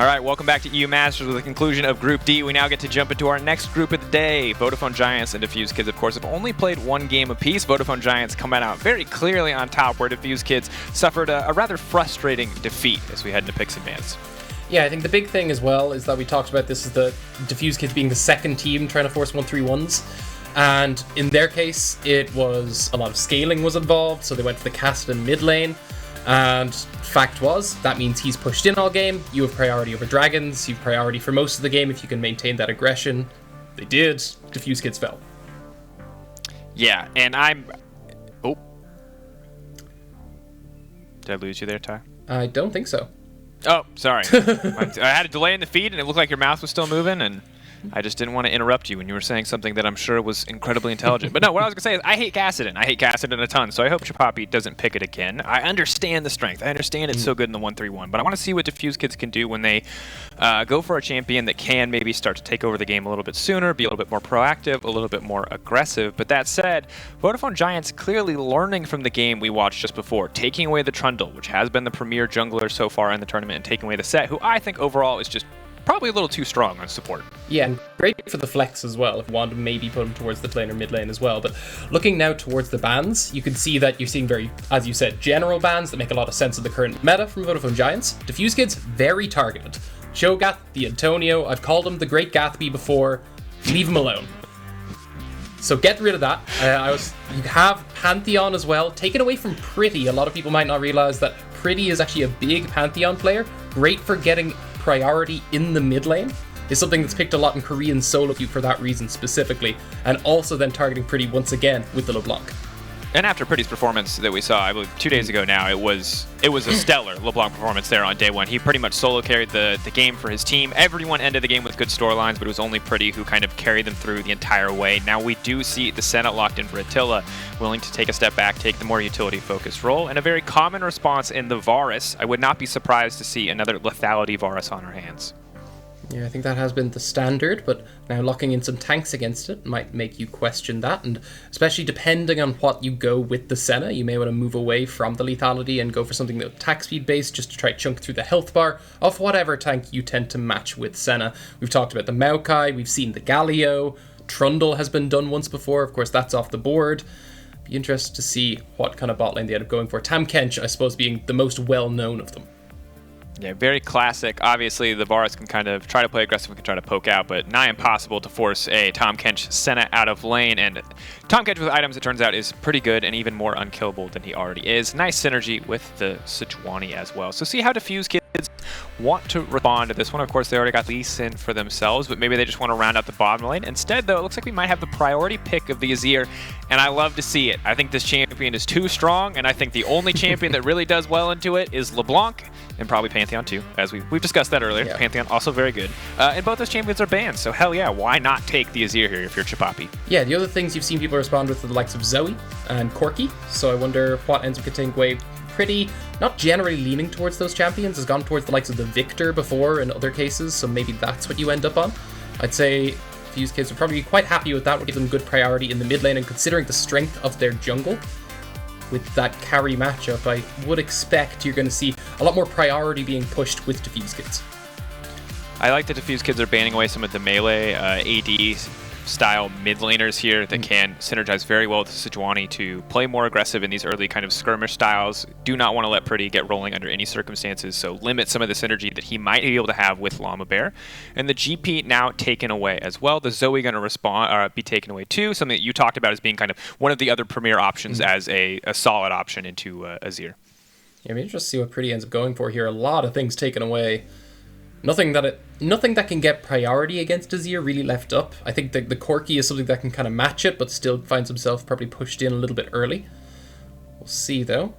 All right, welcome back to EU Masters. With the conclusion of Group D, we now get to jump into our next group of the day. Vodafone Giants and Defuse Kids, of course, have only played one game apiece. Vodafone Giants coming out very clearly on top, where Defuse Kids suffered a rather frustrating defeat as we head into picks advance. Yeah, I think the big thing as well is that we talked about this is the Defuse Kids being the second team trying to force 1-3-1s. And in their case, it was a lot of scaling was involved, so they went to the Cassidy mid lane. And fact was, that means he's pushed in all game. You have priority over dragons. You have priority for most of the game if you can maintain that aggression. They did. Defuse Kids fell. Yeah, and I'm... Oh. Did I lose you there, Ty? I don't think so. Oh, sorry. I had a delay in the feed, and it looked like your mouth was still moving, and I just didn't want to interrupt you when you were saying something that I'm sure was incredibly intelligent. But no, what I was going to say is I hate Cassidy. I hate Cassidy a ton, so I hope Chapapi doesn't pick it again. I understand the strength. I understand it's so good in the 1-3-1, but I want to see what Defuse Kids can do when they go for a champion that can maybe start to take over the game a little bit sooner, be a little bit more proactive, a little bit more aggressive. But that said, Vodafone Giants clearly learning from the game we watched just before, taking away the Trundle, which has been the premier jungler so far in the tournament, and taking away the Set, who I think overall is just probably a little too strong on support. Yeah, and great for the flex as well, if you want to maybe put him towards the lane or mid lane as well. But looking now towards the bans, you can see that you're seeing very, as you said, general bans that make a lot of sense of the current meta from Vodafone Giants. Diffuse Kids, very targeted. Shogath, the Antonio, I've called him the Great Gatsby before, leave him alone. So get rid of that. You have Pantheon as well, taken away from Pretty. A lot of people might not realize that Pretty is actually a big Pantheon player, great for getting priority in the mid lane, is something that's picked a lot in Korean solo queue for that reason specifically, and also then targeting Pretty once again with the LeBlanc. And after Pretty's performance that we saw, I believe 2 days ago now, it was a stellar LeBlanc performance there on day one. He pretty much solo carried the game for his team. Everyone ended the game with good storylines, but it was only Pretty who kind of carried them through the entire way. Now we do see the Senna locked in for Attila, willing to take a step back, take the more utility-focused role, and a very common response in the Varus. I would not be surprised to see another lethality Varus on our hands. Yeah, I think that has been the standard, but now locking in some tanks against it might make you question that, and especially depending on what you go with the Senna, you may want to move away from the lethality and go for something that attack speed based, just to try to chunk through the health bar of whatever tank you tend to match with Senna. We've talked about the Maokai, we've seen the Galio, Trundle has been done once before, of course that's off the board. Be interested to see what kind of bot lane they end up going for. Tahm Kench, I suppose, being the most well-known of them. Yeah, very classic. Obviously, the Varus can kind of try to play aggressive and can try to poke out, but nigh impossible to force a Tahm Kench Senna out of lane. And Tahm Kench with items, it turns out, is pretty good and even more unkillable than he already is. Nice synergy with the Sejuani as well. So see how Defuse Kids want to respond to this one. Of course, they already got Lee Sin for themselves, but maybe they just want to round out the bottom lane. Instead, though, it looks like we might have the priority pick of the Azir, and I love to see it. I think this champion is too strong, and I think the only champion that really does well into it is LeBlanc, and probably Pantheon too, as we've discussed that earlier. Yeah. Pantheon also very good. And both those champions are banned, so hell yeah, why not take the Azir here if you're Chapapi? Yeah, the other things you've seen people respond with are the likes of Zoe and Corki, so I wonder what ends up getting away. Pretty, not generally leaning towards those champions, has gone towards the likes of the Viktor before in other cases, so maybe that's what you end up on. I'd say Fuse Kids would probably be quite happy with that, would give them good priority in the mid lane, and considering the strength of their jungle, with that carry matchup, I would expect you're going to see a lot more priority being pushed with Defuse Kids. I like that Defuse Kids are banning away some of the melee AD style mid laners here that can synergize very well with Sejuani to play more aggressive in these early kind of skirmish styles. Do not want to let Pretty get rolling under any circumstances, so limit some of the synergy that he might be able to have with Lamabear. And the GP now taken away as well. The Zoe going to be taken away too, something that you talked about as being kind of one of the other premier options as a solid option into Azir. Yeah, I mean, just see what Pretty ends up going for here. A lot of things taken away. Nothing that can get priority against Azir really left up. I think the Corki is something that can kind of match it, but still finds himself probably pushed in a little bit early. We'll see, though,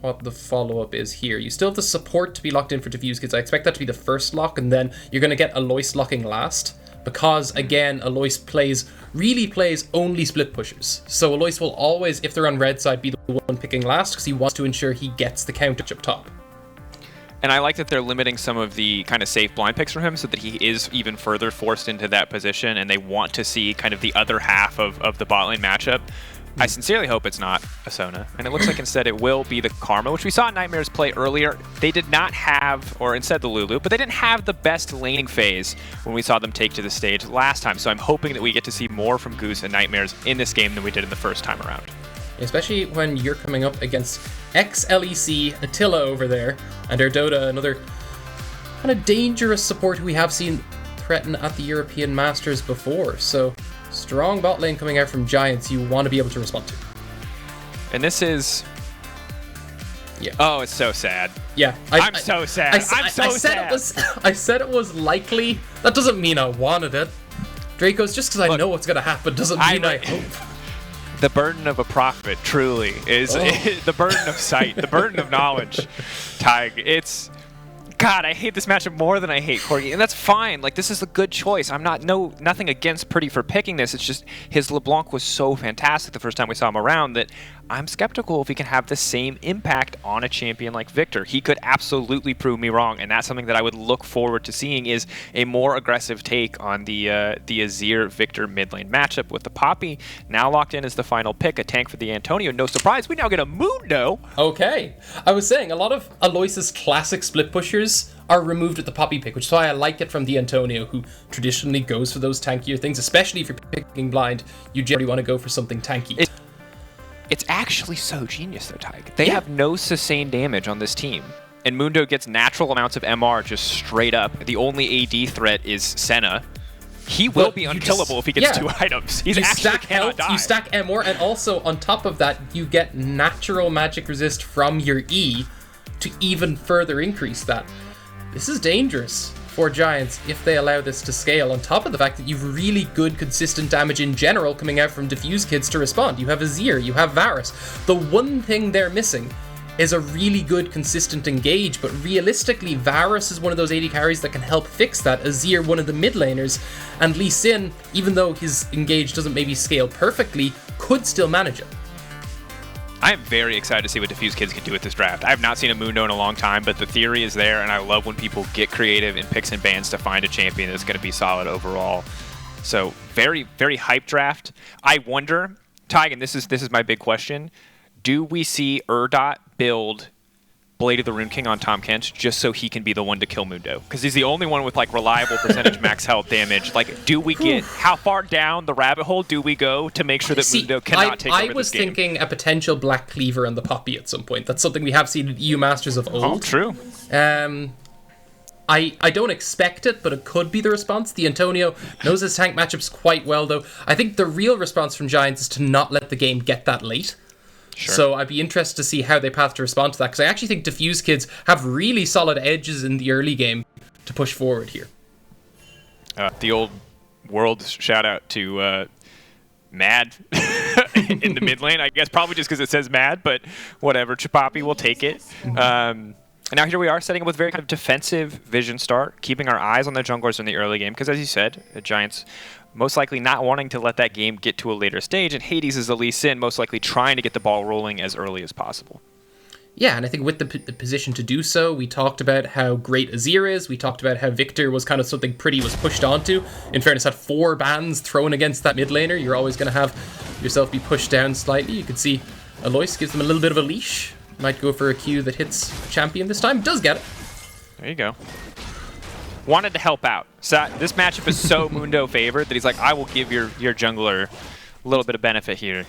what the follow-up is here. You still have the support to be locked in for Defuse Kids. I expect that to be the first lock, and then you're going to get Alois locking last. Because, again, Alois really plays only split pushers. So Alois will always, if they're on red side, be the one picking last, because he wants to ensure he gets the counter up top. And I like that they're limiting some of the kind of safe blind picks for him so that he is even further forced into that position, and they want to see kind of the other half of the bot lane matchup. I sincerely hope it's not a Sona, and it looks like instead it will be the Karma, which we saw Nightmares play earlier. They did not have, or instead the Lulu, but they didn't have the best laning phase when we saw them take to the stage last time, so I'm hoping that we get to see more from Goose and Nightmares in this game than we did in the first time around. Especially when you're coming up against ex-LEC, Attila over there, and Erdote, another kind of dangerous support who we have seen threaten at the European Masters before, so strong bot lane coming out from Giants you want to be able to respond to. And this is... Yeah. Oh, it's so sad. Yeah. I'm so sad. I'm so sad. I said it was likely. That doesn't mean I wanted it. Draco's, just because I know what's going to happen doesn't mean I hope. The burden of a prophet, truly, is the burden of sight, the burden of knowledge. Tig, it's... God, I hate this matchup more than I hate Corgi, and that's fine. Like, this is a good choice. I'm nothing against Pretty for picking this. It's just his LeBlanc was so fantastic the first time we saw him around that I'm skeptical if he can have the same impact on a champion like Viktor. He could absolutely prove me wrong, and that's something that I would look forward to seeing is a more aggressive take on the Azir Viktor mid lane matchup with the Poppy now locked in as the final pick, a tank for the Antonio. No surprise, we now get a Mundo. Okay, I was saying a lot of Alois's classic split pushers are removed at the Poppy pick, which is why I like it from the Antonio, who traditionally goes for those tankier things, especially if you're picking blind. You generally want to go for something tanky. It's actually so genius though, Tig. They have no sustained damage on this team, and Mundo gets natural amounts of MR just straight up. The only AD threat is Senna. He will be unkillable if he gets 2 items. He's actually cannot die. You stack MR, and also on top of that, you get natural magic resist from your E to even further increase that. This is dangerous for Giants if they allow this to scale, on top of the fact that you've really good consistent damage in general coming out from Defuse Kids to respond. You have Azir, you have Varus. The one thing they're missing is a really good consistent engage, but realistically Varus is one of those AD carries that can help fix that. Azir, one of the mid laners, and Lee Sin, even though his engage doesn't maybe scale perfectly, could still manage it. I am very excited to see what Defuse Kids can do with this draft. I have not seen a Mundo in a long time, but the theory is there, and I love when people get creative in picks and bans to find a champion that's going to be solid overall. So very, very hype draft. I wonder, Tig, and this is my big question, do we see Erdote build Blade of the Rune King on Tahm Kench just so he can be the one to kill Mundo? Because he's the only one with like reliable percentage max health damage. Like, do we get, how far down the rabbit hole do we go to make sure that Mundo cannot take over this game? I was thinking a potential Black Cleaver on the Poppy at some point. That's something we have seen in EU Masters of old. Oh, true. I don't expect it, but it could be the response. The Antonio knows his tank matchups quite well, though. I think the real response from Giants is to not let the game get that late. Sure. So I'd be interested to see how they path to respond to that, because I actually think Defuse Kids have really solid edges in the early game to push forward here. The old world shout out to Mad in the mid lane, I guess, probably just because it says Mad, but whatever. Chapapi will take it. And now here we are setting up with very kind of defensive vision start, keeping our eyes on the junglers in the early game, because as you said, the Giants most likely not wanting to let that game get to a later stage, and Hadess is the Lee Sin, most likely trying to get the ball rolling as early as possible. Yeah, and I think with the position to do so, we talked about how great Azir is, we talked about how Viktor was kind of something Pretty was pushed onto. In fairness, had 4 bans thrown against that mid laner, you're always going to have yourself be pushed down slightly. You can see Alois gives them a little bit of a leash, might go for a Q that hits champion this time, does get it. There you go. Wanted to help out. So this matchup is so Mundo favored that he's like, I will give your jungler a little bit of benefit here.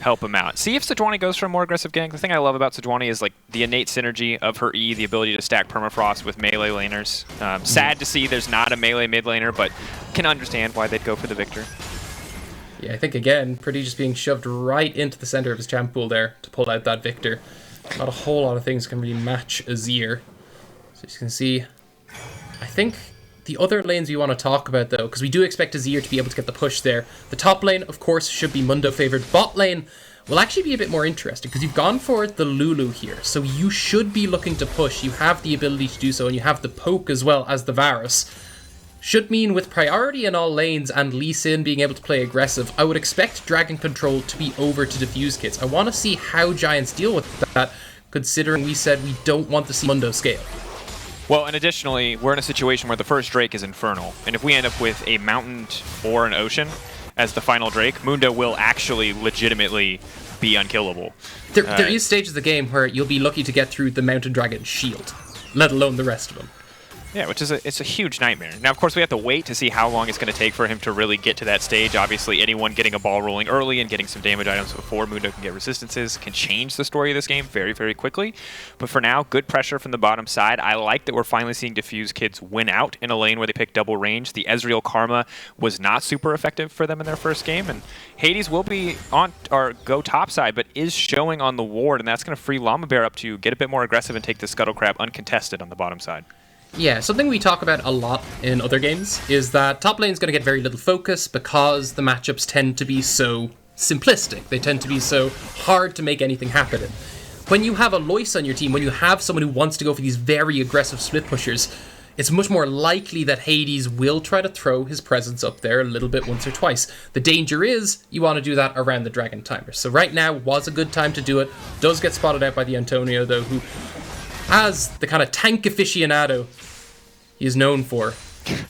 Help him out. See if Sejuani goes for a more aggressive gank. The thing I love about Sejuani is like the innate synergy of her E, the ability to stack permafrost with melee laners. Sad to see there's not a melee mid laner, but can understand why they'd go for the Viktor. Yeah, I think again, Pretty just being shoved right into the center of his champ pool there to pull out that Viktor. Not a whole lot of things can really match Azir. So you can see, I think the other lanes we want to talk about though, because we do expect Azir to be able to get the push there. The top lane, of course, should be Mundo favored. Bot lane will actually be a bit more interesting because you've gone for the Lulu here. So you should be looking to push. You have the ability to do so, and you have the poke as well as the Varus. Should mean with priority in all lanes and Lee Sin being able to play aggressive, I would expect Dragon Control to be over to Defuse Kids. I want to see how Giants deal with that, considering we said we don't want to see Mundo scale. Well, and additionally, we're in a situation where the first Drake is Infernal, and if we end up with a mountain or an ocean, as the final Drake, Mundo will actually legitimately be unkillable. There is stages of the game where you'll be lucky to get through the Mountain Dragon shield, let alone the rest of them. Yeah, which is it's a huge nightmare. Now, of course, we have to wait to see how long it's going to take for him to really get to that stage. Obviously, anyone getting a ball rolling early and getting some damage items before Mundo can get resistances can change the story of this game very, very quickly. But for now, good pressure from the bottom side. I like that we're finally seeing Defuse Kids win out in a lane where they pick double range. The Ezreal Karma was not super effective for them in their first game, and Hadess will be on or go top side, but is showing on the ward, and that's going to free Lamabear up to get a bit more aggressive and take the Scuttle Crab uncontested on the bottom side. Yeah, something we talk about a lot in other games is that top lane's going to get very little focus because the matchups tend to be so simplistic. They tend to be so hard to make anything happen in. When you have Alois on your team, when you have someone who wants to go for these very aggressive split pushers, it's much more likely that Hadess will try to throw his presence up there a little bit once or twice. The danger is you want to do that around the Dragon timer. So right now was a good time to do it. Does get spotted out by the Antonio, though, who, as the kind of tank aficionado he is known for,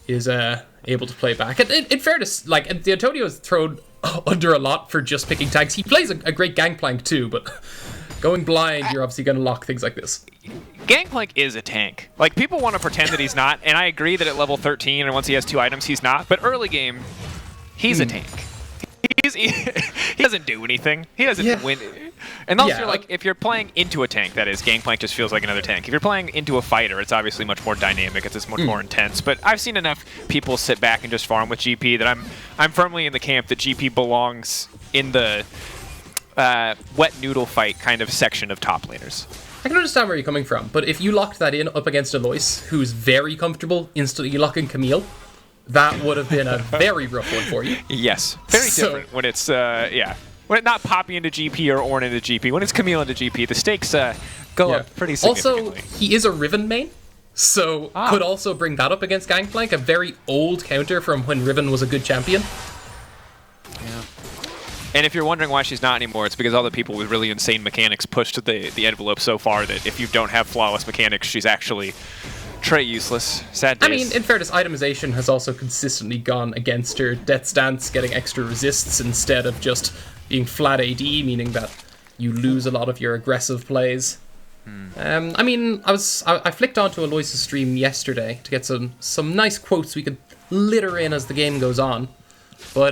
is able to play back. In fairness, like, the Antonio is thrown under a lot for just picking tanks. He plays a great Gangplank too, but going blind, you're obviously going to lock things like this. Gangplank is a tank. Like, people want to pretend that he's not, and I agree that at level 13 and once he has 2 items, he's not. But early game, he's a tank. He doesn't do anything. He doesn't win. And also, like, if you're playing into a tank, that is, Gangplank just feels like another tank. If you're playing into a fighter, it's obviously much more dynamic. It's much more intense. But I've seen enough people sit back and just farm with GP that I'm firmly in the camp that GP belongs in the wet noodle fight kind of section of top laners. I can understand where you're coming from, but if you locked that in up against Alois, who's very comfortable instantly locking Camille, that would have been a very rough one for you. Yes. Very different when it's, when it's not Poppy into GP or Ornn into GP. When it's Camille into GP, the stakes go up pretty significantly. Also, he is a Riven main, so could also bring that up against Gangplank, a very old counter from when Riven was a good champion. Yeah. And if you're wondering why she's not anymore, it's because all the people with really insane mechanics pushed the envelope so far that if you don't have flawless mechanics, she's actually Trey useless. Sad days. I mean, in fairness, itemization has also consistently gone against her. Death Stance getting extra resists instead of just being flat AD, meaning that you lose a lot of your aggressive plays. I mean, I flicked onto Alois' stream yesterday to get some nice quotes we could litter in as the game goes on. But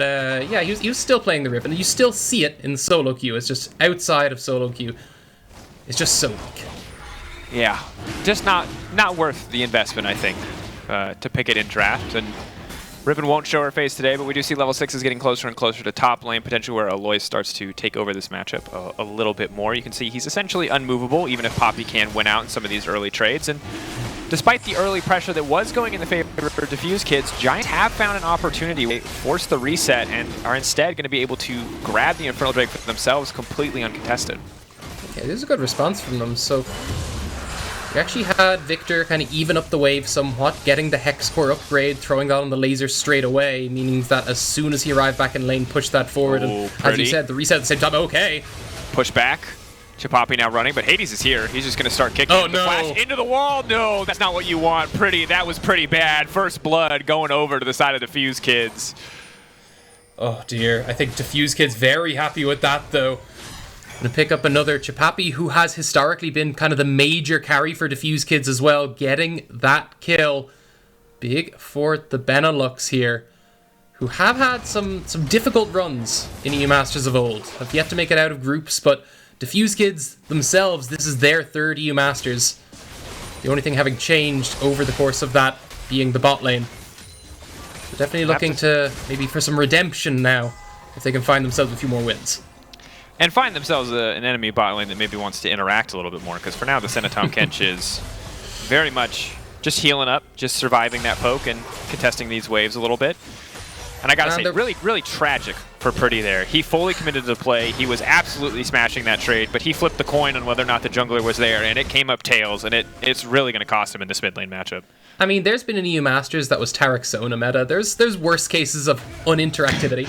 yeah, he was still playing the Riven. You still see it in solo queue. It's just outside of solo queue. It's just so weak. Yeah, just not worth the investment, I think, to pick it in draft. And Riven won't show her face today, but we do see level 6 is getting closer and closer to top lane, potentially where Alois starts to take over this matchup a little bit more. You can see he's essentially unmovable, even if Poppy can win out in some of these early trades. And despite the early pressure that was going in the favor of Defuse Kids, Giants have found an opportunity. They force the reset and are instead going to be able to grab the Infernal Drake for themselves completely uncontested. Yeah, this is a good response from them. So we actually had Viktor kind of even up the wave somewhat, getting the Hex Core upgrade, throwing that on the laser straight away, meaning that as soon as he arrived back in lane, pushed that forward. And as you said, the reset at the same time, okay. Push back. Chapapi now running, but Hadess is here. He's just going to start kicking. Oh, no. Flash into the wall. No, that's not what you want. That was pretty bad. First blood going over to the side of Defuse Kids. Oh, dear. I think Defuse Kids very happy with that, though. Gonna pick up another Chapapi, who has historically been kind of the major carry for Defuse Kids as well, getting that kill. Big for the Benelux here, who have had some difficult runs in EU Masters of old. Have yet to make it out of groups, but Defuse Kids themselves, this is their third EU Masters. The only thing having changed over the course of that being the bot lane. So definitely looking to maybe for some redemption now, if they can find themselves a few more wins. And find themselves an enemy bot lane that maybe wants to interact a little bit more, because for now the Senna Tahm Kench is very much just healing up, just surviving that poke and contesting these waves a little bit. And I gotta say, really tragic for Purdy there. He fully committed to the play. He was absolutely smashing that trade, but he flipped the coin on whether or not the jungler was there, and it came up tails, and it's really going to cost him in this mid lane matchup. I mean, there's been an EU Masters that was Tarek Sona meta. There's worse cases of uninteractivity.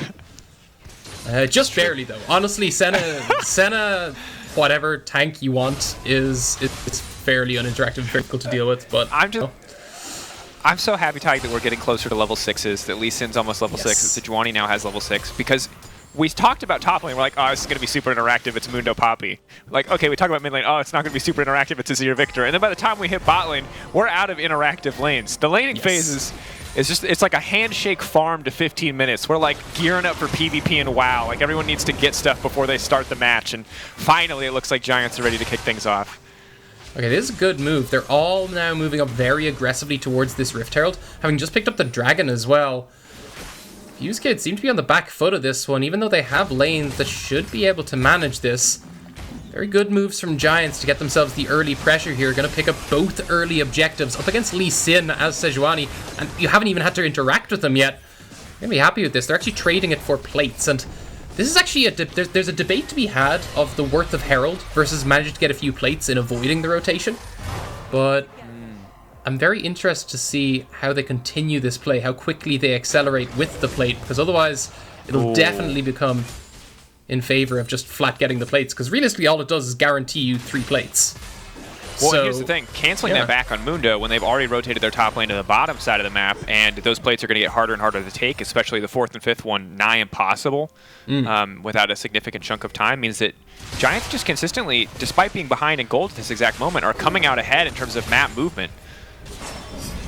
Just barely, though. Honestly, Senna, whatever tank you want, it's fairly uninteractive, difficult to deal with. But I'm I'm so happy, Ty, that we're getting closer to level 6s, that Lee Sin's almost level 6, that Sejuani now has level 6, because we talked about top lane, we're like, oh, this is going to be super interactive, it's Mundo Poppy. Like, okay, we talk about mid lane, oh, it's not going to be super interactive, it's Azir Viktor. And then by the time we hit bot lane, we're out of interactive lanes. The laning phase is just, it's like a handshake farm to 15 minutes. We're like gearing up for PvP and WoW. Like, everyone needs to get stuff before they start the match, and finally it looks like Giants are ready to kick things off. Okay, this is a good move. They're all now moving up very aggressively towards this Rift Herald, having just picked up the Dragon as well. Defusekids seem to be on the back foot of this one, even though they have lanes that should be able to manage this. Very good moves from Giants to get themselves the early pressure here. Going to pick up both early objectives up against Lee Sin as Sejuani, and you haven't even had to interact with them yet. You're going to be happy with this. They're actually trading it for plates, and this is actually there's a debate to be had of the worth of Herald versus managing to get a few plates in avoiding the rotation. But I'm very interested to see how they continue this play, how quickly they accelerate with the plate, because otherwise it'll definitely become in favor of just flat getting the plates, because realistically all it does is guarantee you 3 plates. Well, so, here's the thing. Canceling that back on Mundo when they've already rotated their top lane to the bottom side of the map, and those plates are going to get harder and harder to take, especially the 4th and 5th one, nigh impossible without a significant chunk of time, means that Giants just consistently, despite being behind in gold at this exact moment, are coming out ahead in terms of map movement.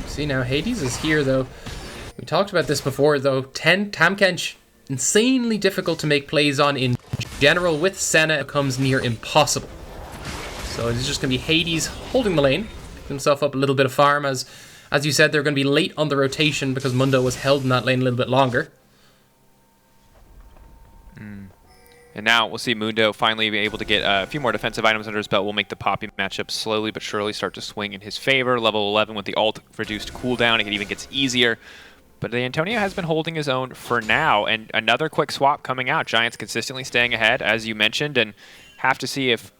See, now Hadess is here, though. We talked about this before, though. Tahm Kench, insanely difficult to make plays on in general. With Senna, it becomes near impossible. So it's just going to be Hadess holding the lane, pick himself up a little bit of farm. As you said, they're going to be late on the rotation because Mundo was held in that lane a little bit longer. And now we'll see Mundo finally be able to get a few more defensive items under his belt. Will make the Poppy matchup slowly but surely start to swing in his favor. Level 11 with the ult reduced cooldown, it even gets easier. But the Antonio has been holding his own for now, and another quick swap coming out. Giants consistently staying ahead, as you mentioned, and have to see if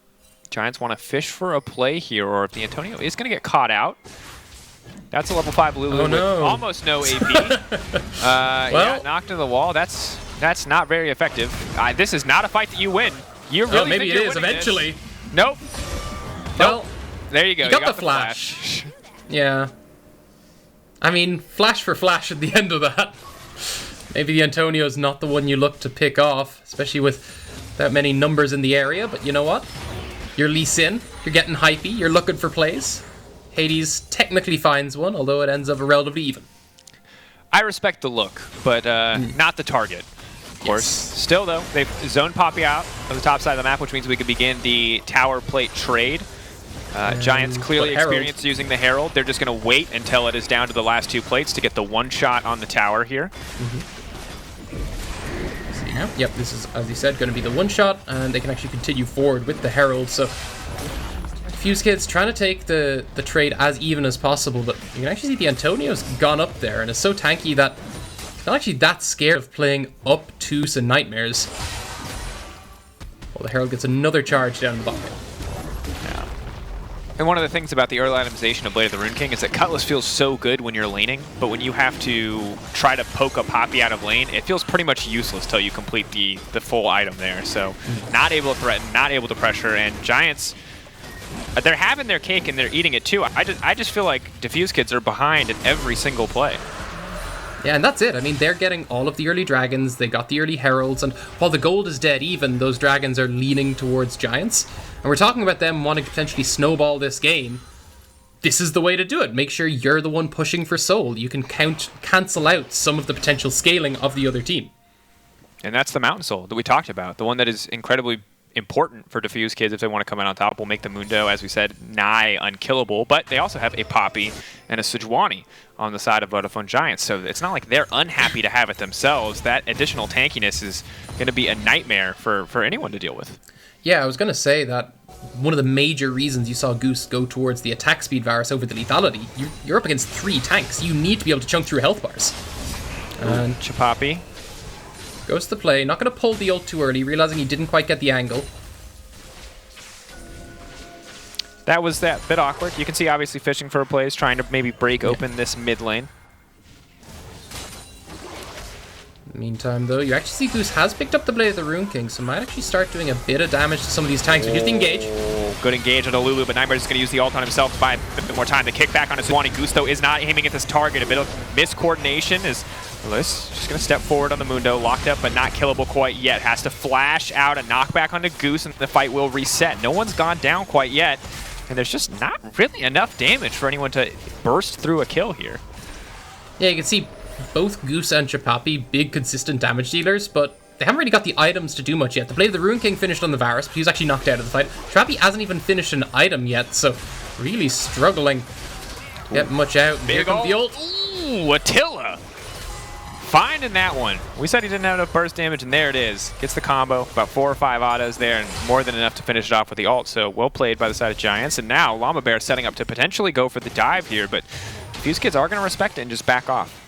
Giants want to fish for a play here, or if the Antonio is going to get caught out. That's a level 5 Lulu with almost no AP. Yeah, knocked to the wall. That's not very effective. This is not a fight that you win. You really maybe think it you're is winning eventually. This? Nope. Well, there you go. You got the flash. Yeah. I mean, flash for flash at the end of that. Maybe the Antonio's not the one you look to pick off, especially with that many numbers in the area, but you know what? You're Lee Sin, you're getting hypey, you're looking for plays. Hadess technically finds one, although it ends up relatively even. I respect the look, but not the target, of course. Still, though, they've zoned Poppy out of the top side of the map, which means we could begin the tower plate trade. Giants clearly experienced using the Herald. They're just going to wait until it is down to the last 2 plates to get the one shot on the tower here. Yep, this is, as you said, going to be the one shot, and they can actually continue forward with the Herald. So, Defusekids trying to take the trade as even as possible, but you can actually see the Antonio's gone up there, and is so tanky that he's not actually that scared of playing up to some Nightmares. Well, the Herald gets another charge down the bottom. And one of the things about the early itemization of Blade of the Rune King is that Cutlass feels so good when you're laning, but when you have to try to poke a Poppy out of lane, it feels pretty much useless till you complete the full item there. So not able to threaten, not able to pressure, and Giants, they're having their cake and they're eating it too. I just feel like Defusekids are behind in every single play. Yeah, and that's it. I mean, they're getting all of the early dragons, they got the early heralds, and while the gold is dead even, those dragons are leaning towards Giants. And we're talking about them wanting to potentially snowball this game. This is the way to do it. Make sure you're the one pushing for soul. You can cancel out some of the potential scaling of the other team. And that's the Mountain Soul that we talked about, the one that is incredibly important for Defusekids if they want to come out on top. Will make the Mundo, as we said, nigh unkillable, but they also have a Poppy and a Sejuani on the side of Vodafone Giants, so it's not like they're unhappy to have it themselves. That additional tankiness is going to be a nightmare for anyone to deal with. Yeah, I was going to say that one of the major reasons you saw Goose go towards the attack speed Varus over the lethality, you're up against 3 tanks. You need to be able to chunk through health bars. And Chapapi goes to the play, not going to pull the ult too early, realizing he didn't quite get the angle. That was that bit awkward. You can see obviously fishing for a plays, trying to maybe break open this mid lane. Meantime, though, you actually see Goose has picked up the Blade of the Rune King, so might actually start doing a bit of damage to some of these tanks. But here's the engage. Good engage on the Lulu, but Nightmare's just going to use the ult on himself to buy a bit more time. The kickback on a Sejuani. Goose, though, is not aiming at this target. A bit of miscoordination as Alois just going to step forward on the Mundo. Locked up, but not killable quite yet. Has to flash out a knockback onto Goose, and the fight will reset. No one's gone down quite yet, and there's just not really enough damage for anyone to burst through a kill here. Yeah, you can see both Goose and Chapapi, big consistent damage dealers, but they haven't really got the items to do much yet. The Blade of the Ruin King finished on the Varus, but he was actually knocked out of the fight. Chapapi hasn't even finished an item yet, so really struggling to get much out. Here comes the ult. Ooh, Attila. Finding that one. We said he didn't have enough burst damage, and there it is. Gets the combo, about 4 or 5 autos there, and more than enough to finish it off with the ult. So well played by the side of Giants. And now Lamabear setting up to potentially go for the dive here, but Defuse Kids are going to respect it and just back off.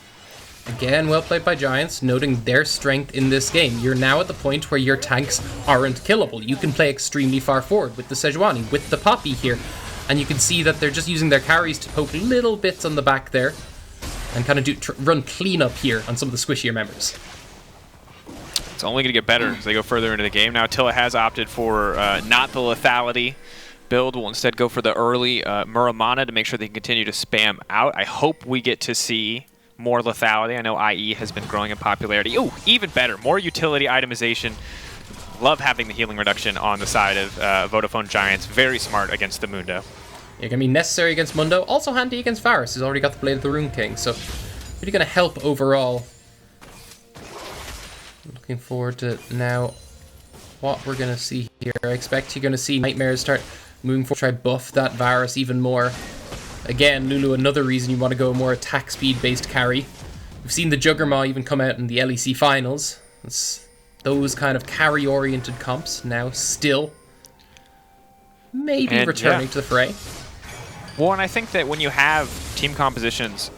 Again, well played by Giants, noting their strength in this game. You're now at the point where your tanks aren't killable. You can play extremely far forward with the Sejuani, with the Poppy here. And you can see that they're just using their carries to poke little bits on the back there and kind of run cleanup here on some of the squishier members. It's only going to get better as they go further into the game. Now Attila has opted for not the lethality build. Will instead go for the early Muramana to make sure they can continue to spam out. I hope we get to see more lethality. I know IE has been growing in popularity. Oh, even better. More utility itemization. Love having the healing reduction on the side of Vodafone Giants. Very smart against the Mundo. You're going to be necessary against Mundo. Also handy against Varus, who's already got the Blade of the Rune King. So really going to help overall. Looking forward to now what we're going to see here. I expect you're going to see Nightmares start moving forward, try buff that Varus even more. Again, Lulu, another reason you want to go a more attack speed based carry. We've seen the Juggermaw even come out in the LEC finals. It's those kind of carry oriented comps now still maybe returning to the fray. Well, and I think that when you have team compositions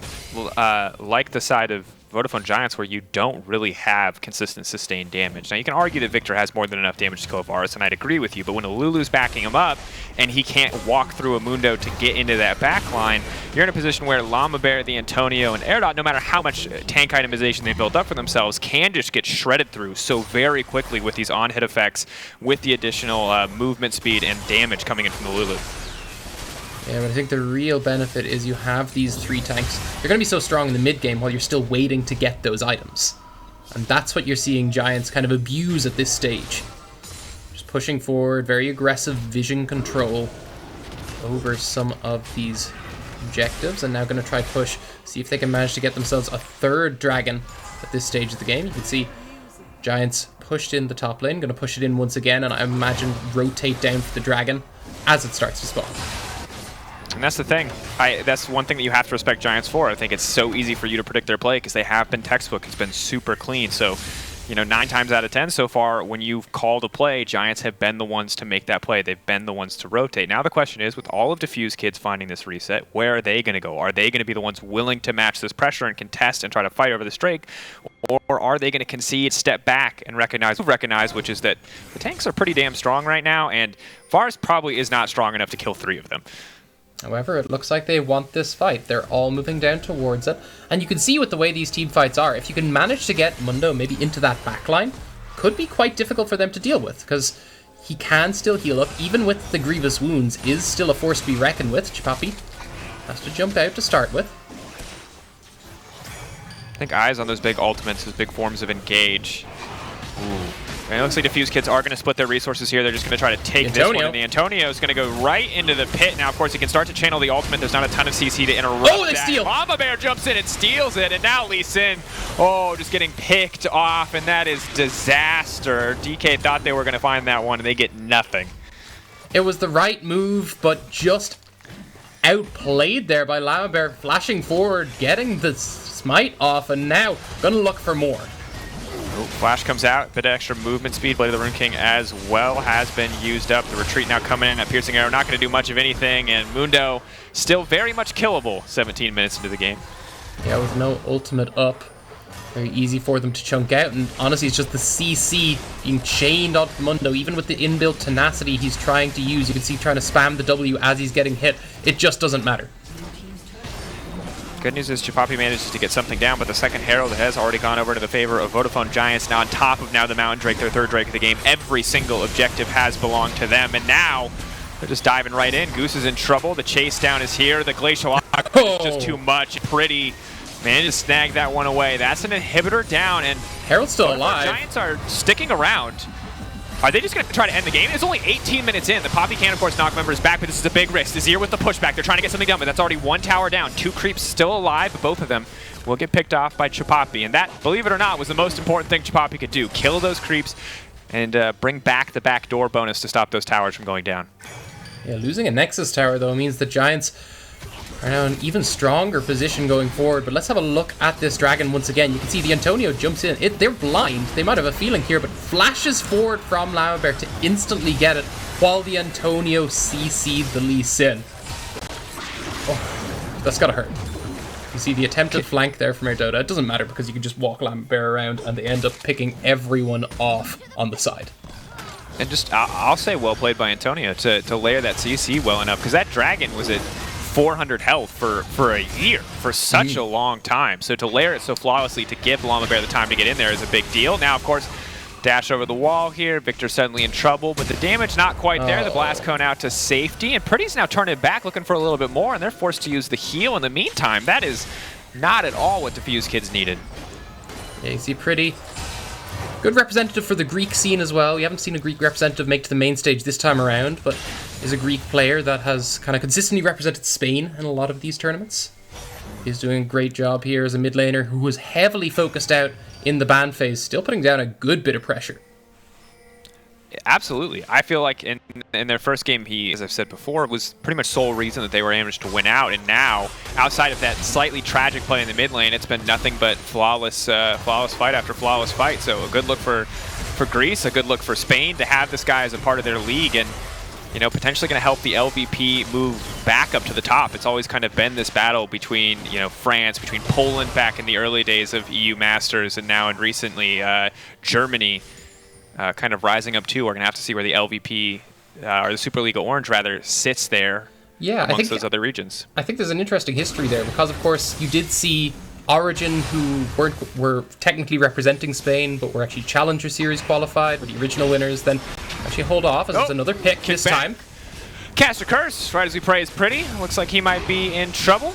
like the side of Vodafone Giants where you don't really have consistent sustained damage. Now, you can argue that Viktor has more than enough damage to kill Varus, and I'd agree with you, but when a Lulu's backing him up and he can't walk through a Mundo to get into that backline, you're in a position where Lamabear, the Antonio, and Erdote, no matter how much tank itemization they built up for themselves, can just get shredded through so very quickly with these on-hit effects, with the additional movement speed and damage coming in from the Lulu. Yeah, but I think the real benefit is you have these 3 tanks. They're going to be so strong in the mid-game while you're still waiting to get those items. And that's what you're seeing Giants kind of abuse at this stage. Just pushing forward, very aggressive vision control over some of these objectives. And now going to try push, see if they can manage to get themselves a 3rd dragon at this stage of the game. You can see Giants pushed in the top lane, going to push it in once again, and I imagine rotate down for the dragon as it starts to spawn. And that's the thing. That's one thing that you have to respect Giants for. I think it's so easy for you to predict their play because they have been textbook. It's been super clean. So, you know, 9 times out of 10 so far, when you've called a play, Giants have been the ones to make that play. They've been the ones to rotate. Now the question is, with all of Defuse Kids finding this reset, where are they going to go? Are they going to be the ones willing to match this pressure and contest and try to fight over this Drake? Or are they going to concede, step back, and recognize, which is that the tanks are pretty damn strong right now, and Varus probably is not strong enough to kill 3 of them. However, it looks like they want this fight. They're all moving down towards it. And you can see with the way these team fights are, if you can manage to get Mundo maybe into that backline, could be quite difficult for them to deal with, because he can still heal up, even with the grievous wounds, is still a force to be reckoned with. Chapapi has to jump out to start with. I think eyes on those big ultimates, those big forms of engage. Ooh. And it looks like Defuse Kids are going to split their resources here. They're just going to try to take this one. And the Antonio is going to go right into the pit. Now, of course, he can start to channel the ultimate. There's not a ton of CC to interrupt they steal! Lamabear jumps in and steals it. And now Lee Sin, just getting picked off. And that is disaster. DK thought they were going to find that one, and they get nothing. It was the right move, but just outplayed there by Lamabear, flashing forward, getting the smite off, and now going to look for more. Flash comes out, bit of extra movement speed. Blade of the Rune King as well has been used up. The retreat now coming in. That piercing arrow not going to do much of anything, and Mundo still very much killable 17 minutes into the game. Yeah, with no ultimate up, very easy for them to chunk out, and honestly it's just the CC being chained onto Mundo. Even with the inbuilt tenacity he's trying to use, you can see trying to spam the W as he's getting hit. It just doesn't matter. Good news is Chapapi manages to get something down, but the second Herald has already gone over to the favor of Vodafone Giants. Now on top of the Mountain Drake, their 3rd Drake of the game, every single objective has belonged to them. And now They're just diving right in. Goose is in trouble. The chase down is here. The Glacial is just too much. Pretty. Man, just snagged that one away. That's an inhibitor down, and Herald's still alive. The Giants are sticking around. Are they just going to try to end the game? It's only 18 minutes in. The Poppy can, of course, knock members back, but this is a big risk. Azir with the pushback. They're trying to get something done, but that's already one tower down. 2 creeps still alive, but both of them will get picked off by Chapapi. And that, believe it or not, was the most important thing Chapapi could do. Kill those creeps and bring back the backdoor bonus to stop those towers from going down. Yeah, losing a Nexus tower, though, means the Giants are now in an even stronger position going forward. But let's have a look at this dragon once again. You can see the Antonio jumps in. They're blind. They might have a feeling here, but flashes forward from Lamabear to instantly get it while the Antonio CC'd the Lee Sin. Oh, that's gotta hurt. You see the attempted flank there from Erdote. It doesn't matter because you can just walk Lamabear around and they end up picking everyone off on the side. And just, I'll say well played by Antonio to layer that CC well enough, because that dragon was at 400 health for a year, for such a long time. So to layer it so flawlessly, to give Lamabear the time to get in there is a big deal. Now, of course, dash over the wall here. Viktor suddenly in trouble, but the damage not quite there. The blast cone out to safety, and Pretty's now turning back, looking for a little bit more, and they're forced to use the heal in the meantime. That is not at all what Defuse Kids needed. Yeah, you see Pretty. Good representative for the Greek scene as well. We haven't seen a Greek representative make to the main stage this time around, but is a Greek player that has kind of consistently represented Spain in a lot of these tournaments. He's doing a great job here as a mid laner who was heavily focused out in the ban phase, still putting down a good bit of pressure. Absolutely. I feel like in their first game, he, as I've said before, was pretty much sole reason that they were managed to win out. And now, outside of that slightly tragic play in the mid lane, it's been nothing but flawless fight after flawless fight. So a good look for Greece, a good look for Spain to have this guy as a part of their league, and you know, potentially going to help the LVP move back up to the top. It's always kind of been this battle between, you know, France, between Poland back in the early days of EU Masters, and now and recently Germany. Kind of rising up too. We're gonna have to see where the LVP or the Superliga Orange rather sits there. Yeah, amongst those other regions. I think there's an interesting history there because, of course, you did see Origin, who were technically representing Spain, but were actually Challenger Series qualified, were the original winners. Then actually hold off as there's another pick this time. Cast a curse right as we praise Pretty. Looks like he might be in trouble.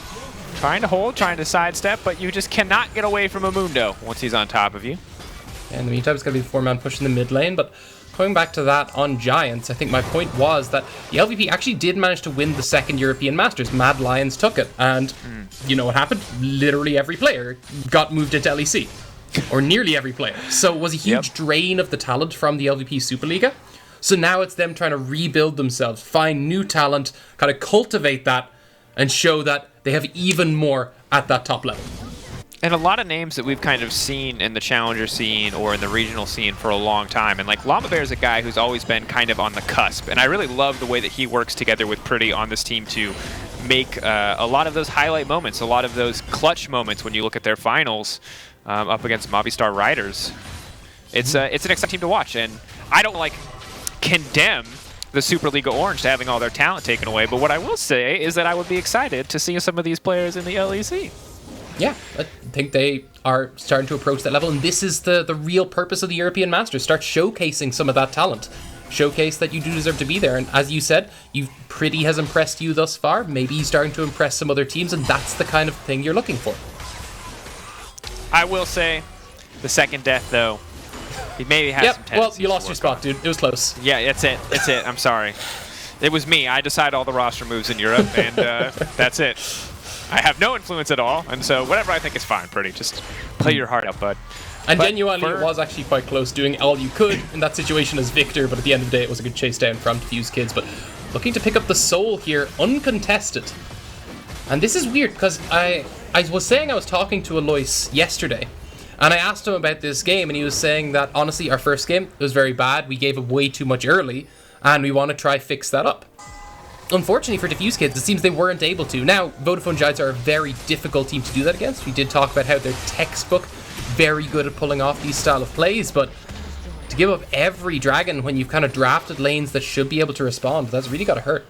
Trying to hold, trying to sidestep, but you just cannot get away from a Mundo once he's on top of you. In the meantime, it's going to be the 4-man push in the mid lane, but coming back to that on Giants, I think my point was that the LVP actually did manage to win the second European Masters. Mad Lions took it, and you know what happened? Literally every player got moved into LEC, or nearly every player. So it was a huge drain of the talent from the LVP Superliga. So now it's them trying to rebuild themselves, find new talent, kind of cultivate that, and show that they have even more at that top level. And a lot of names that we've kind of seen in the challenger scene or in the regional scene for a long time. And like Lamabear is a guy who's always been kind of on the cusp. And I really love the way that he works together with Pretty on this team to make a lot of those highlight moments, a lot of those clutch moments when you look at their finals up against Movistar Riders. It's an exciting team to watch. And I don't like condemn the Superliga Orange to having all their talent taken away. But what I will say is that I would be excited to see some of these players in the LEC. Yeah, I think they are starting to approach that level, and this is the real purpose of the European Masters. Start showcasing some of that talent. Showcase that you do deserve to be there, and as you said, Pretty has impressed you thus far. Maybe he's starting to impress some other teams, and that's the kind of thing you're looking for. I will say, the second death, though, he maybe has some tendencies. Well, you lost your spot, dude. It was close. Yeah, that's it. That's it. I'm sorry. It was me. I decide all the roster moves in Europe, and that's it. I have no influence at all, and so whatever I think is fine, Pretty. Just play your heart out, bud. And genuinely, it was actually quite close, doing all you could in that situation as Viktor, but at the end of the day, it was a good chase down from Defuse Kids. But looking to pick up the soul here, uncontested. And this is weird, because I was saying I was talking to Alois yesterday, and I asked him about this game, and he was saying that, honestly, our first game was very bad. We gave it way too much early, and we want to try fix that up. Unfortunately for Defuse Kids, it seems they weren't able to. Now, Vodafone Giants are a very difficult team to do that against. We did talk about how they're textbook, very good at pulling off these style of plays, but to give up every dragon when you've kind of drafted lanes that should be able to respond, that's really got to hurt.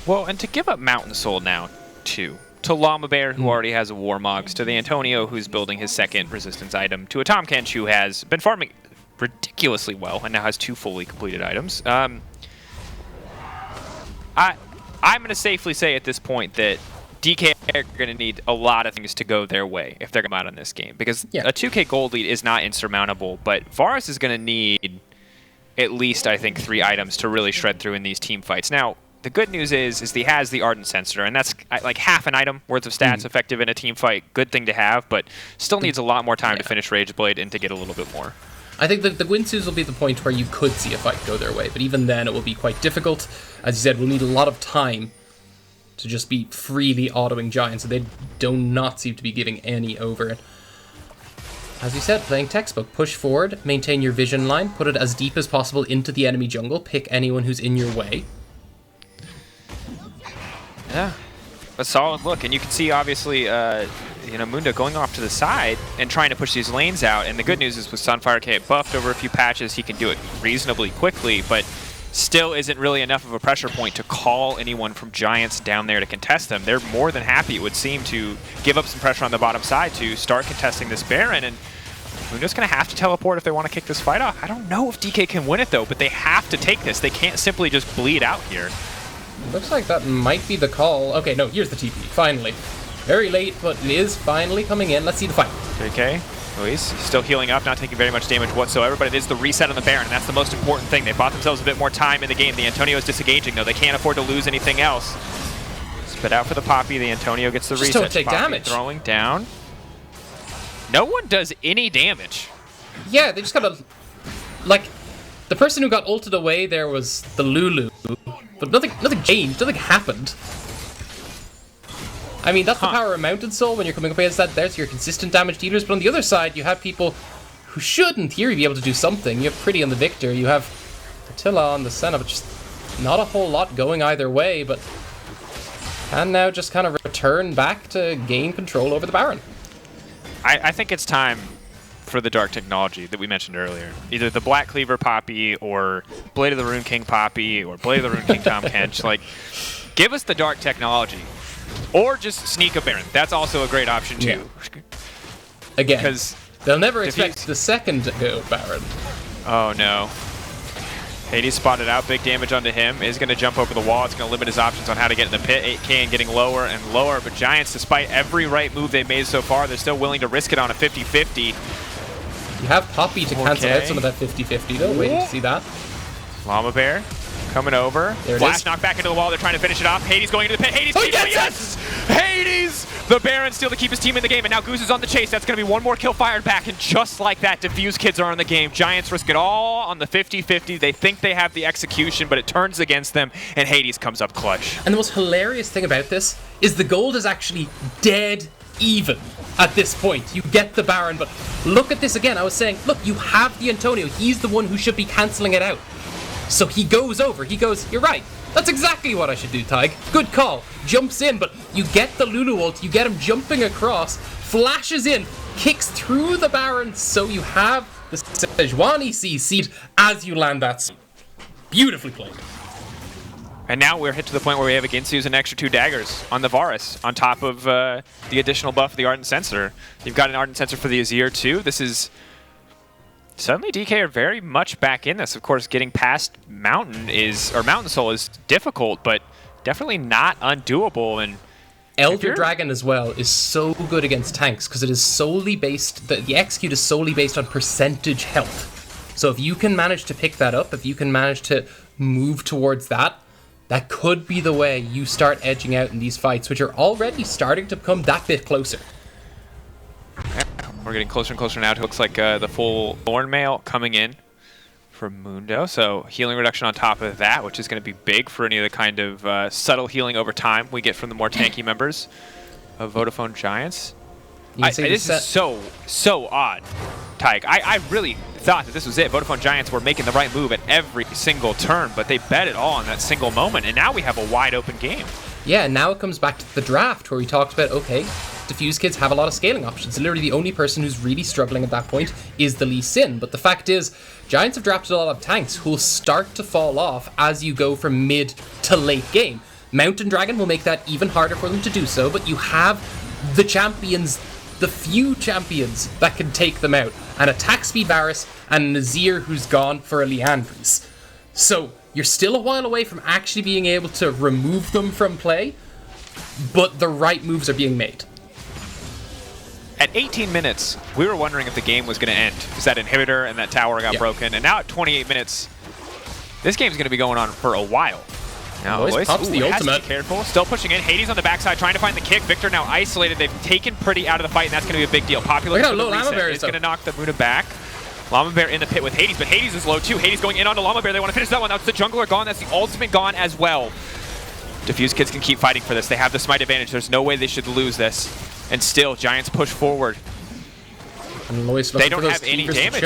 Well, and to give up Mountain Soul now, too. To Lamabear, who already has a Warmogs, to the Antonio, who's building his second resistance item, to a Tahm Kench, who has been farming ridiculously well and now has 2 fully completed items. I'm going to safely say at this point that DK are going to need a lot of things to go their way if they're going to come out in this game. Because a 2K gold lead is not insurmountable, but Varus is going to need at least, I think, 3 items to really shred through in these team fights. Now, the good news is he has the Ardent Sensor, and that's like half an item worth of stats effective in a team fight. Good thing to have, but still needs a lot more time to finish Rageblade and to get a little bit more. I think that the Guinsus will be the point where you could see a fight go their way, but even then it will be quite difficult. As you said, we'll need a lot of time to just be freely autoing Giants, and they do not seem to be giving any over. As you said, playing textbook. Push forward, maintain your vision line, put it as deep as possible into the enemy jungle, pick anyone who's in your way. Yeah, a solid look, and you can see obviously Mundo going off to the side and trying to push these lanes out. And the good news is with Sunfire K buffed over a few patches, he can do it reasonably quickly, but still isn't really enough of a pressure point to call anyone from Giants down there to contest them. They're more than happy, it would seem, to give up some pressure on the bottom side to start contesting this Baron, and Mundo's going to have to teleport if they want to kick this fight off. I don't know if DK can win it, though, but they have to take this. They can't simply just bleed out here. Looks like that might be the call. Okay, no, here's the TP, finally. Very late, but it is finally coming in. Let's see the fight. Okay, Luis still healing up, not taking very much damage whatsoever, but it is the reset on the Baron, and that's the most important thing. They bought themselves a bit more time in the game. The Antonio is disengaging, though. They can't afford to lose anything else. Spit out for the Poppy. The Antonio gets the reset. Just don't take Poppy damage. Throwing down. No one does any damage. Yeah, they just gotta... Like, the person who got ulted away there was the Lulu, but nothing changed, nothing happened. I mean, that's the power of Mountain Soul when you're coming up against that. There's your consistent damage dealers, but on the other side, you have people who should, in theory, be able to do something. You have Pretty on the Viktor, you have Attila on the Senna, but just not a whole lot going either way, but can now just kind of return back to gain control over the Baron. I think it's time for the Dark Technology that we mentioned earlier. Either the Black Cleaver Poppy, or Blade of the Rune King Poppy, or Blade of the Rune King Tahm Kench. Like, give us the Dark Technology. Or just sneak a Baron. That's also a great option, too. Yeah. Again, because they'll never expect the second to go Baron. Oh, no. Hadess spotted out, big damage onto him, is going to jump over the wall. It's going to limit his options on how to get in the pit. 8K and getting lower and lower, but Giants, despite every right move they've made so far, they're still willing to risk it on a 50-50. You have Poppy to cancel out some of that 50-50, though. Waiting to see that. Lamabear coming over. Flash knocked back into the wall. They're trying to finish it off. Hadess going into the pit. Hadess, yes! Hadess! The Baron still to keep his team in the game, and now Goose is on the chase. That's going to be one more kill fired back, and just like that, Defuse Kids are in the game. Giants risk it all on the 50-50. They think they have the execution, but it turns against them, and Hadess comes up clutch. And the most hilarious thing about this is the gold is actually dead even at this point. You get the Baron, but look at this again. I was saying, look, you have the Antonio. He's the one who should be cancelling it out. So he goes over. He goes, you're right. That's exactly what I should do, Tig. Good call. Jumps in, but you get the Lulu ult. You get him jumping across, flashes in, kicks through the Baron, so you have the Sejuani CC'd as you land that. Beautifully played. And now we're hit to the point where we have against use an extra 2 daggers on the Varus, on top of the additional buff of the Ardent Sensor. You've got an Ardent Sensor for the Azir too. This is... Suddenly DK are very much back in this. Of course, getting past Mountain Soul is difficult, but definitely not undoable. And Elder Dragon as well is so good against tanks because it is solely based, the execute is solely based on percentage health. So if you can manage to pick that up, if you can manage to move towards that, that could be the way you start edging out in these fights, which are already starting to become that bit closer. We're getting closer and closer now to looks like the full Thorn Mail coming in from Mundo. So healing reduction on top of that, which is going to be big for any of the kind of subtle healing over time we get from the more tanky members of Vodafone Giants. This is so odd, Tyke. I really thought that this was it. Vodafone Giants were making the right move at every single turn, but they bet it all on that single moment, and now we have a wide open game. Yeah, now it comes back to the draft where we talked about, okay, Defuse Kids have a lot of scaling options. Literally the only person who's really struggling at that point is the Lee Sin. But the fact is, Giants have drafted a lot of tanks who will start to fall off as you go from mid to late game. Mountain Dragon will make that even harder for them to do so, but you have the champions, the few champions that can take them out. An attack speed Varus and an Azir who's gone for a Leandris. So You're still a while away from actually being able to remove them from play, but the right moves are being made. At 18 minutes, we were wondering if the game was going to end because that inhibitor and that tower got broken. And now at 28 minutes, this game's going to be going on for a while. Now Alois pops the ultimate. To be careful. Still pushing in. Hadess on the backside trying to find the kick. Viktor now isolated. They've taken Pretty out of the fight, and that's going to be a big deal. Popular for the reset. It's going to knock the Mundo back. Lamabear in the pit with Hadess, but Hadess is low too. Hadess going in onto Lamabear. They want to finish that one. That's the jungler gone. That's the ultimate gone as well. Defuse Kids can keep fighting for this. They have the smite advantage. There's no way they should lose this. And still, Giants push forward. And Alois they don't have any damage.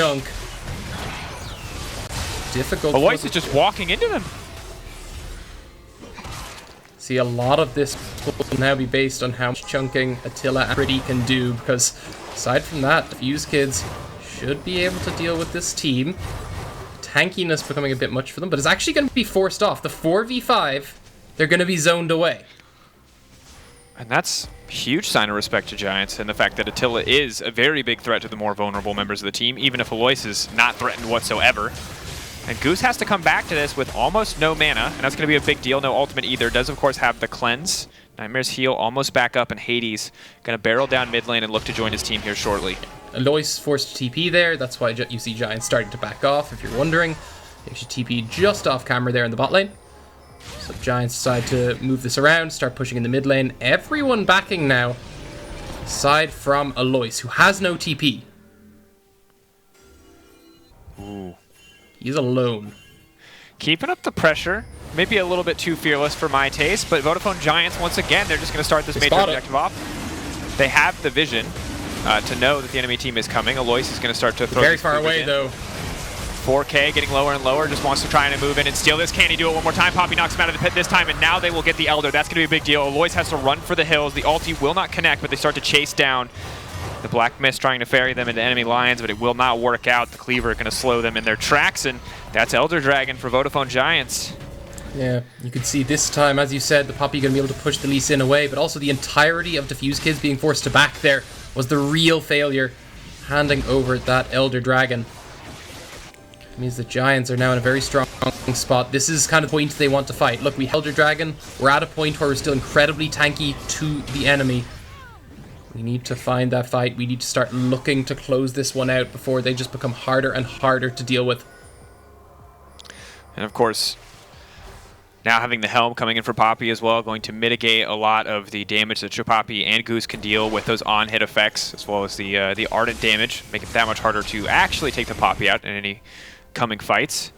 Difficult. Alois is just walking into them. See, a lot of this will now be based on how much chunking Attila and Pretty can do, because aside from that, Defuse Kids should be able to deal with this team. Tankiness becoming a bit much for them, but it's actually going to be forced off. The 4v5, they're going to be zoned away. And that's a huge sign of respect to Giants, and the fact that Attila is a very big threat to the more vulnerable members of the team, even if Alois is not threatened whatsoever. And Goose has to come back to this with almost no mana, and that's going to be a big deal. No ultimate either. Does, of course, have the cleanse. Nightmare's heal almost back up, and Hadess going to barrel down mid lane and look to join his team here shortly. Alois forced TP there. That's why you see Giants starting to back off, if you're wondering. They should TP just off camera there in the bot lane. So Giants decide to move this around, start pushing in the mid lane. Everyone backing now, aside from Alois, who has no TP. Ooh. He's alone. Keeping up the pressure. Maybe a little bit too fearless for my taste, but Vodafone Giants, once again, they're just going to start this major objective off. They have the vision to know that the enemy team is coming. Alois is going to start to throw very far away, though. 4K getting lower and lower, just wants to try and move in and steal this. Can he do it one more time? Poppy knocks him out of the pit this time, and now they will get the Elder. That's going to be a big deal. Alois has to run for the hills. The ulti will not connect, but they start to chase down the Black Mist, trying to ferry them into enemy lines, but it will not work out. The Cleaver going to slow them in their tracks, and that's Elder Dragon for Vodafone Giants. Yeah, you could see this time, as you said, the Poppy going to be able to push the Lee Sin away, but also the entirety of Defuse Kids being forced to back there was the real failure, handing over that Elder Dragon. It means the Giants are now in a very strong spot. This is kind of the point they want to fight. Look, we Elder Dragon. We're at a point where we're still incredibly tanky to the enemy. We need to find that fight. We need to start looking to close this one out before they just become harder and harder to deal with. And of course, now having the Helm coming in for Poppy as well, going to mitigate a lot of the damage that Chapapi and Goose can deal with those on-hit effects, as well as the Ardent damage, make it that much harder to actually take the Poppy out in any coming fights.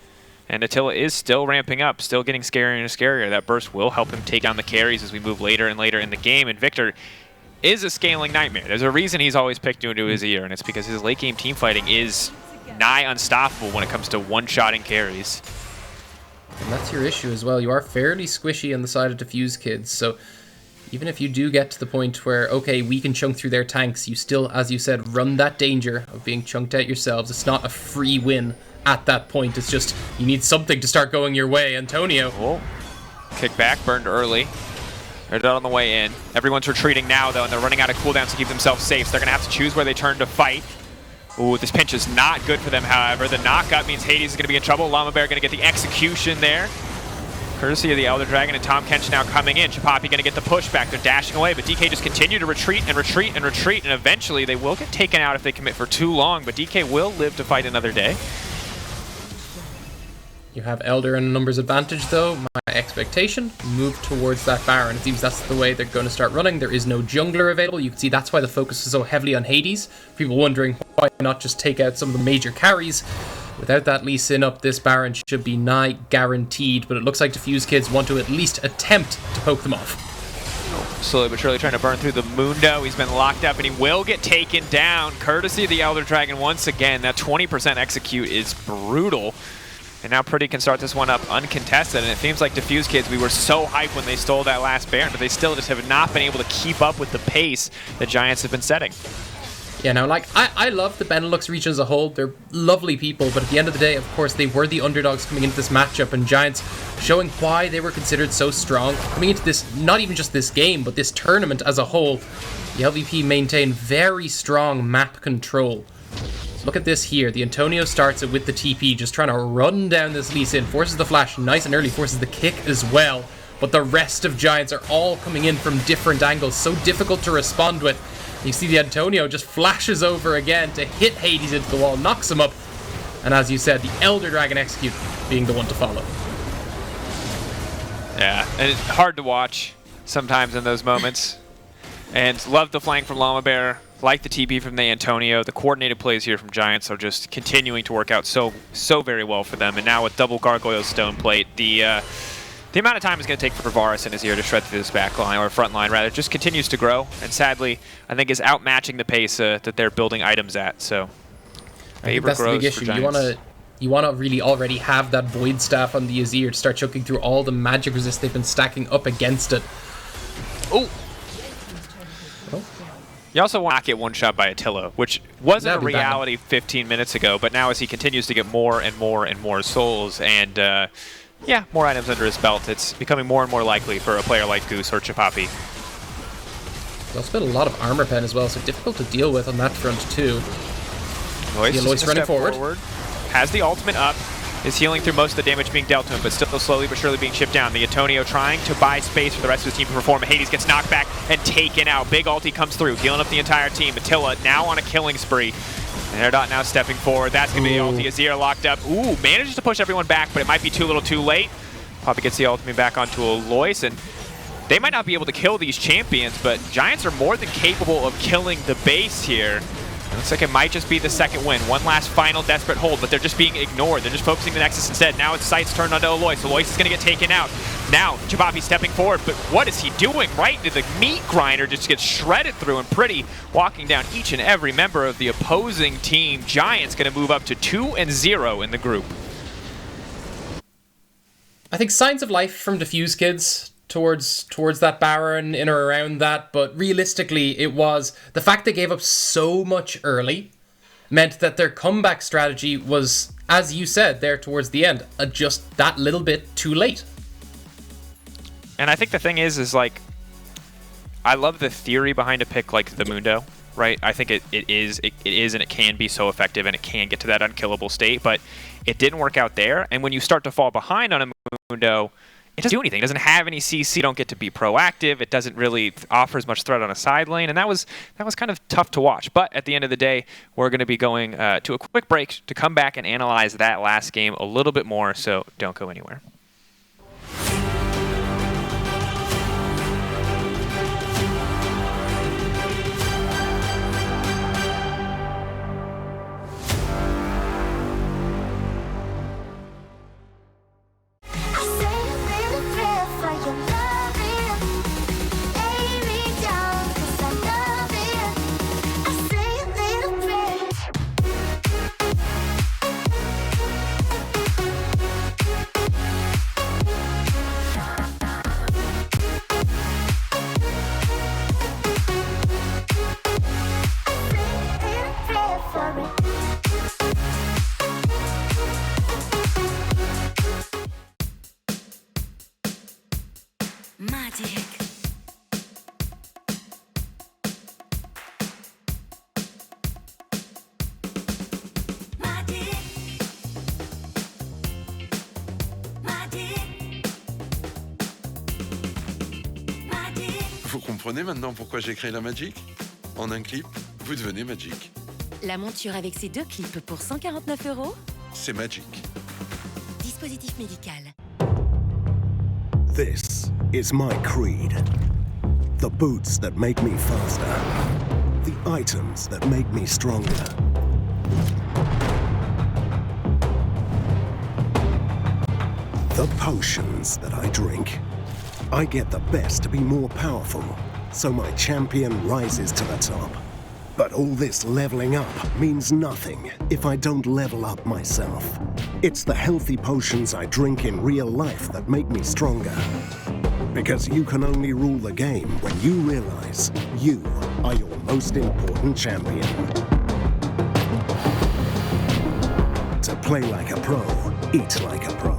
And Attila is still ramping up, still getting scarier and scarier. That burst will help him take down the carries as we move later and later in the game. And Viktor is a scaling nightmare. There's a reason he's always picked into his ear, and it's because his late game team fighting is nigh unstoppable when it comes to one-shotting carries. And that's your issue as well. You are fairly squishy on the side of Defuse Kids, so even if you do get to the point where, okay, we can chunk through their tanks, you still, as you said, run that danger of being chunked out yourselves. It's not a free win at that point. It's just, you need something to start going your way. Antonio. Oh, kick back, burned early. They're done on the way in. Everyone's retreating now, though, and they're running out of cooldowns to keep themselves safe, so they're going to have to choose where they turn to fight. Ooh, this pinch is not good for them, however. The knockup means Hadess is going to be in trouble. Lamabear going to get the execution there. Courtesy of the Elder Dragon, and Tahm Kench now coming in. Chapapi going to get the pushback. They're dashing away, but DK just continue to retreat and retreat and retreat, and eventually they will get taken out if they commit for too long, but DK will live to fight another day. You have Elder and numbers advantage, though. My expectation, move towards that Baron. It seems that's the way they're going to start running. There is no jungler available. You can see that's why the focus is so heavily on Hadess. People wondering why not just take out some of the major carries. Without that Lee Sin up, this Baron should be nigh guaranteed, but it looks like Defuse Kids want to at least attempt to poke them off. Slowly but surely trying to burn through the Mundo. He's been locked up, and he will get taken down, courtesy of the Elder Dragon once again. That 20% execute is brutal. And now Pretty can start this one up uncontested, and it seems like Defuse Kids, we were so hyped when they stole that last Baron, but they still just have not been able to keep up with the pace the Giants have been setting. Yeah, now, like, I love the Benelux region as a whole. They're lovely people, but at the end of the day, of course, they were the underdogs coming into this matchup, and Giants showing why they were considered so strong. Coming into this, not even just this game, but this tournament as a whole, the LVP maintained very strong map control. Look at this here. The Antonio starts it with the TP, just trying to run down this Lee Sin. Forces the flash nice and early, forces the kick as well. But the rest of Giants are all coming in from different angles. So difficult to respond with. You see the Antonio just flashes over again to hit Hadess into the wall, knocks him up. And as you said, the Elder Dragon Execute being the one to follow. Yeah, and it's hard to watch sometimes in those moments. And love the flank from Lamabear, like the TP from the Antonio. The coordinated plays here from Giants are just continuing to work out so very well for them. And now with double Gargoyle Stone Plate, the amount of time it's going to take for Varus and Azir to shred through this back line, or front line rather, just continues to grow. And sadly, I think is outmatching the pace that they're building items at. So I think that's the big issue. You want to really already have that Void Staff on the Azir to start choking through all the magic resist they've been stacking up against it. Oh! You also want to get one shot by Attila, which wasn't a reality 15 minutes ago, but now as he continues to get more and more souls and yeah, more items under his belt, it's becoming more and more likely for a player like Goose or Chapapi. There's also been a lot of armor pen as well, so difficult to deal with on that front too. Alois running forward. Has the ultimate up, is healing through most of the damage being dealt to him, but still slowly but surely being chipped down. The Antonio trying to buy space for the rest of his team to perform. Hadess gets knocked back and taken out. Big ulti comes through, healing up the entire team. Attila now on a killing spree. And Erdote now stepping forward. That's going to be the ulti. Azir locked up. Ooh, manages to push everyone back, but it might be too little too late. Probably gets the ultimate back onto Alois, and they might not be able to kill these champions, but Giants are more than capable of killing the base here. Looks like it might just be the second win. One last final desperate hold, but they're just being ignored. They're just focusing the Nexus instead. Now it's sights turned onto Alois. Alois is going to get taken out. Now Chapapi stepping forward, but what is he doing? Right into the meat grinder, just gets shredded through, and Pretty walking down each and every member of the opposing team. Giants going to move up to 2-0 in the group. I think signs of life from Defuse Kids towards that Baron, in or around that, but realistically it was the fact they gave up so much early meant that their comeback strategy was, as you said there towards the end, just that little bit too late. And I think the thing is like, I love the theory behind a pick like the Mundo, right? I think it is and it can be so effective and it can get to that unkillable state, but it didn't work out there. And when you start to fall behind on a Mundo, it doesn't do anything. It doesn't have any CC. You don't get to be proactive. It doesn't really offer as much threat on a side lane, and that was kind of tough to watch. But at the end of the day, we're going to be going to a quick break to come back and analyze that last game a little bit more, so don't go anywhere. Vous comprenez maintenant pourquoi j'ai créé la Magic? En un clip, vous devenez Magic. La monture avec ces 2 clips pour 149 €? C'est Magic. Dispositif médical. This is my creed. The boots that make me faster. The items that make me stronger. The potions that I drink. I get the best to be more powerful, so my champion rises to the top. But all this leveling up means nothing if I don't level up myself. It's the healthy potions I drink in real life that make me stronger. Because you can only rule the game when you realize you are your most important champion. To play like a pro, eat like a pro.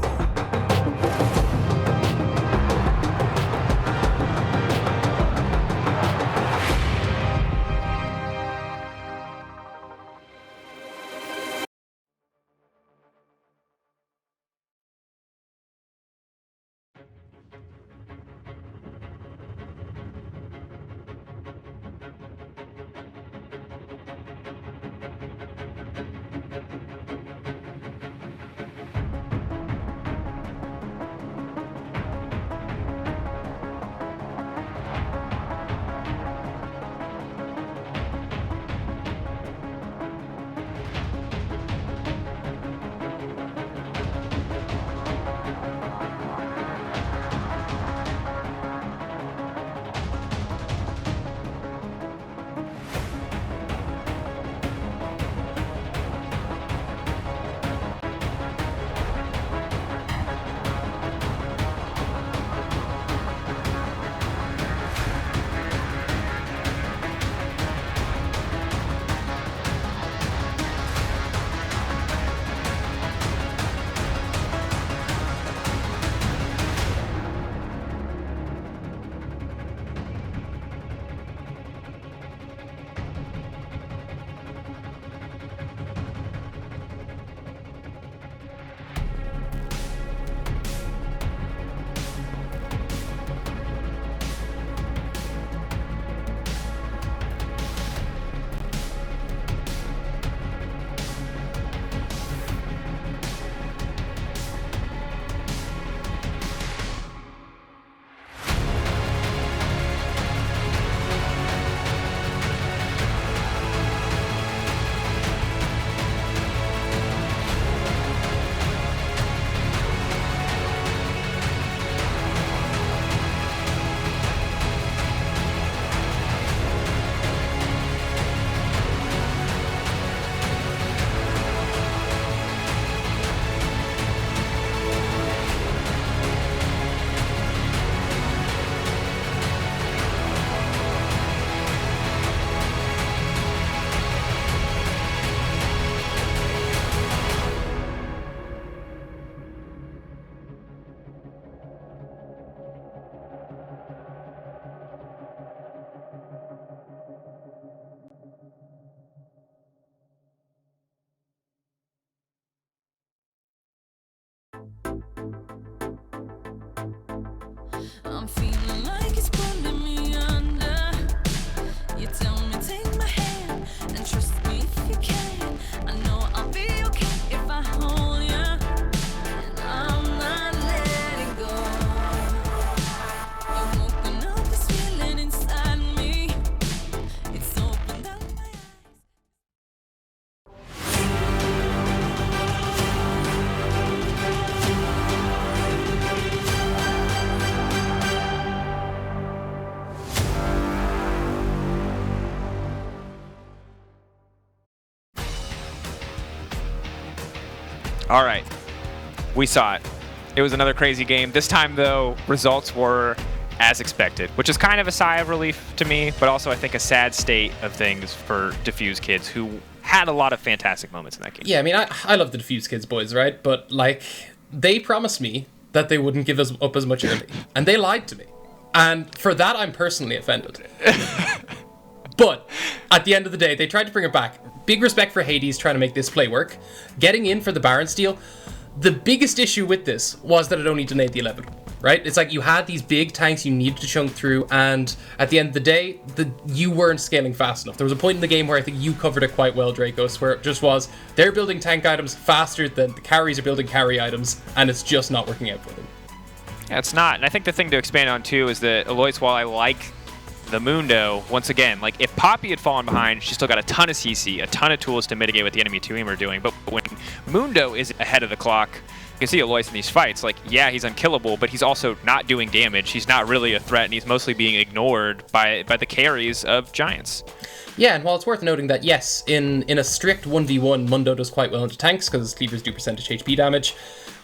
All right. We saw it. It was another crazy game. This time, though, results were as expected, which is kind of a sigh of relief to me, but also I think a sad state of things for Defuse Kids, who had a lot of fantastic moments in that game. Yeah, I mean, I love the Defuse Kids boys, right? But, like, they promised me that they wouldn't give us up as much early, and they lied to me. And for that, I'm personally offended. But at the end of the day, they tried to bring it back. Big respect for Hadess trying to make this play work. Getting in for the Baron steal. The biggest issue with this was that it only delayed the 11, right? It's like you had these big tanks you needed to chunk through, and at the end of the day, you weren't scaling fast enough. There was a point in the game where I think you covered it quite well, Dracos, where it just was, they're building tank items faster than the carries are building carry items, and it's just not working out for them. Yeah, it's not. And I think the thing to expand on, too, is that Alois, while I like the Mundo, once again, like, if Poppy had fallen behind, she still got a ton of CC, a ton of tools to mitigate what the enemy 2-aimer are doing. But when Mundo is ahead of the clock, you can see Alois in these fights. Like, yeah, he's unkillable, but he's also not doing damage. He's not really a threat, and he's mostly being ignored by the carries of Giants. Yeah, and while it's worth noting that, yes, in a strict 1v1, Mundo does quite well into tanks, because cleavers do percentage HP damage.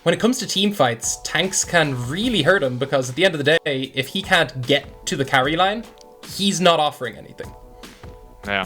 When it comes to team fights, tanks can really hurt him, because at the end of the day, if he can't get to the carry line, he's not offering anything. Yeah.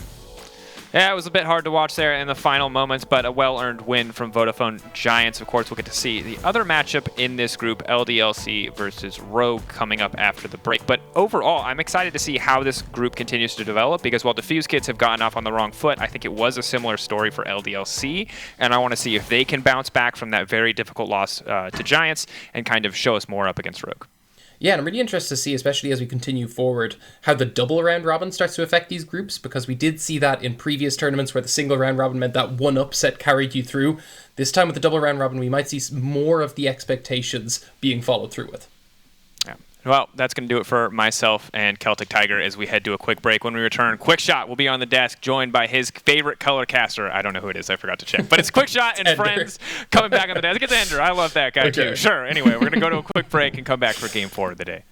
Yeah, it was a bit hard to watch there in the final moments, but a well-earned win from Vodafone Giants. Of course, we'll get to see the other matchup in this group, LDLC versus Rogue, coming up after the break. But overall, I'm excited to see how this group continues to develop, because while Defuse Kids have gotten off on the wrong foot, I think it was a similar story for LDLC, and I want to see if they can bounce back from that very difficult loss to Giants and kind of show us more up against Rogue. Yeah, and I'm really interested to see, especially as we continue forward, how the double round robin starts to affect these groups, because we did see that in previous tournaments where the single round robin meant that one upset carried you through. This time with the double round robin, we might see more of the expectations being followed through with. Yeah. Well, that's going to do it for myself and Celtic Tiger as we head to a quick break. When we return, Quick Shot will be on the desk, joined by his favorite color caster. I don't know who it is. I forgot to check. But it's Quick Shot and friends coming back on the desk. It's Ender. I love that guy, too. Sure. Anyway, we're going to go to a quick break and come back for Game 4 of the day.